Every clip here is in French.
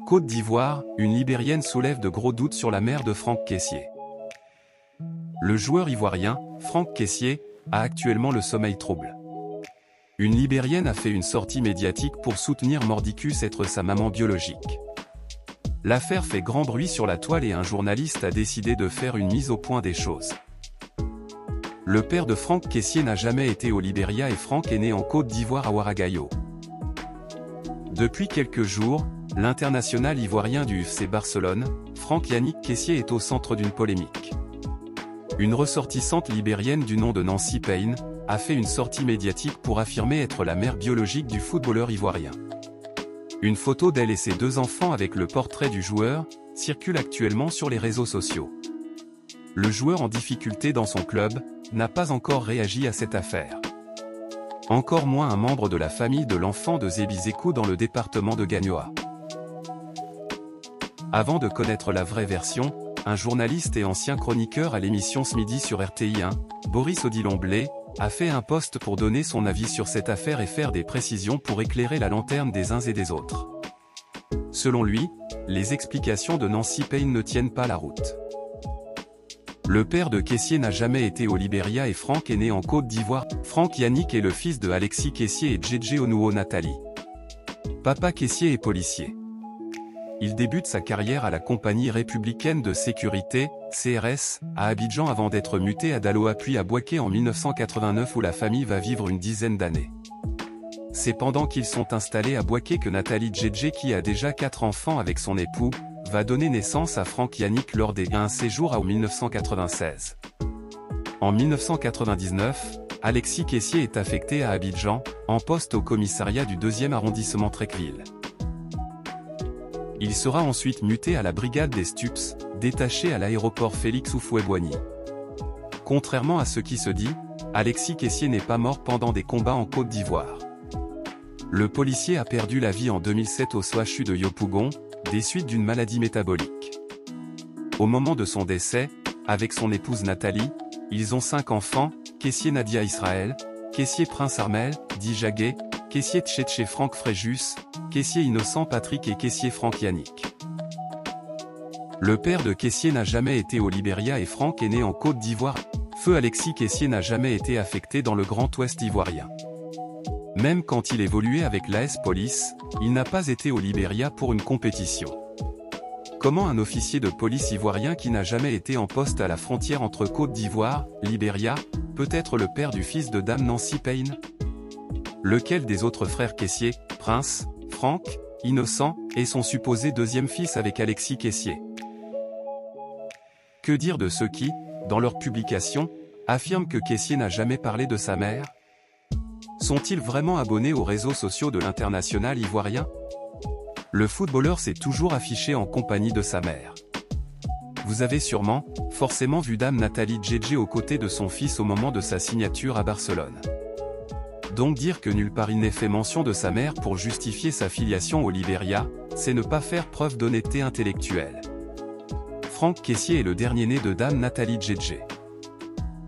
Côte d'Ivoire, une Libérienne soulève de gros doutes sur la mère de Franck Kessié. Le joueur ivoirien, Franck Kessié, a actuellement le sommeil trouble. Une Libérienne a fait une sortie médiatique pour soutenir mordicus être sa maman biologique. L'affaire fait grand bruit sur la toile et un journaliste a décidé de faire une mise au point des choses. Le père de Franck Kessié n'a jamais été au Libéria et Franck est né en Côte d'Ivoire à Ouaragayo. Depuis quelques jours, l'international ivoirien du FC Barcelone, Franck Yannick Kessié est au centre d'une polémique. Une ressortissante libérienne du nom de Nancy Payne a fait une sortie médiatique pour affirmer être la mère biologique du footballeur ivoirien. Une photo d'elle et ses 2 enfants avec le portrait du joueur circule actuellement sur les réseaux sociaux. Le joueur en difficulté dans son club n'a pas encore réagi à cette affaire. Encore moins un membre de la famille de l'enfant de Zébizekou dans le département de Gagnoa. Avant de connaître la vraie version, un journaliste et ancien chroniqueur à l'émission Ce Midi sur RTI1, Boris Odilon-Blé, a fait un post pour donner son avis sur cette affaire et faire des précisions pour éclairer la lanterne des uns et des autres. Selon lui, les explications de Nancy Payne ne tiennent pas la route. Le père de Kessié n'a jamais été au Libéria et Franck est né en Côte d'Ivoire. Franck Yannick est le fils de Alexis Kessié et Djedje Onouo Nathalie. Papa Kessié est policier. Il débute sa carrière à la compagnie républicaine de sécurité, CRS, à Abidjan avant d'être muté à Daloa puis à Bouaké en 1989 où la famille va vivre une dizaine d'années. C'est pendant qu'ils sont installés à Bouaké que Nathalie Djedje, qui a déjà 4 enfants avec son époux, va donner naissance à Franck Yannick lors d'un séjour en 1996. En 1999, Alexis Kessié est affecté à Abidjan, en poste au commissariat du 2e arrondissement Trecqueville. Il sera ensuite muté à la brigade des Stups, détaché à l'aéroport Félix Houphouët-Boigny. Contrairement à ce qui se dit, Alexis Kessié n'est pas mort pendant des combats en Côte d'Ivoire. Le policier a perdu la vie en 2007 au CHU de Yopougon, des suites d'une maladie métabolique. Au moment de son décès, avec son épouse Nathalie, ils ont 5 enfants, Kessié Nadia Israël, Kessié Prince Armel, dit Jaguet, Kessié Tchétché Franck Fréjus, Kessié Innocent Patrick et Kessié Franck Yannick. Le père de Kessié n'a jamais été au Libéria et Franck est né en Côte d'Ivoire. Feu Alexis Kessié n'a jamais été affecté dans le Grand Ouest ivoirien. Même quand il évoluait avec l'AS Police, il n'a pas été au Libéria pour une compétition. Comment un officier de police ivoirien qui n'a jamais été en poste à la frontière entre Côte d'Ivoire, Libéria, peut être le père du fils de Dame Nancy Payne? Lequel des autres frères Kessié, Prince, Franck, Innocent, est son supposé 2e fils avec Alexis Kessié? Que dire de ceux qui, dans leurs publications, affirment que Kessié n'a jamais parlé de sa mère? Sont-ils vraiment abonnés aux réseaux sociaux de l'international ivoirien? Le footballeur s'est toujours affiché en compagnie de sa mère. Vous avez sûrement, forcément vu Dame Nathalie Djedje aux côtés de son fils au moment de sa signature à Barcelone. Donc dire que nulle part il n'est fait mention de sa mère pour justifier sa filiation au Libéria, c'est ne pas faire preuve d'honnêteté intellectuelle. Franck Kessié est le dernier-né de Dame Nathalie Djedje.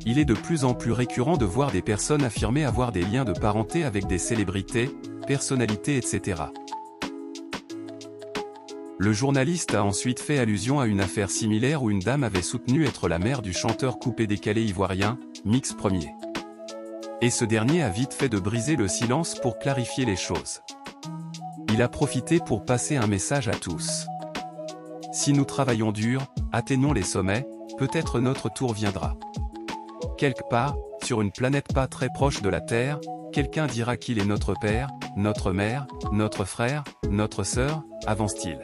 Il est de plus en plus récurrent de voir des personnes affirmer avoir des liens de parenté avec des célébrités, personnalités etc. Le journaliste a ensuite fait allusion à une affaire similaire où une dame avait soutenu être la mère du chanteur coupé-décalé ivoirien, Mix Premier. Et ce dernier a vite fait de briser le silence pour clarifier les choses. Il a profité pour passer un message à tous. Si nous travaillons dur, atteignons les sommets, peut-être notre tour viendra. Quelque part, sur une planète pas très proche de la Terre, quelqu'un dira qu'il est notre père, notre mère, notre frère, notre sœur, avance-t-il.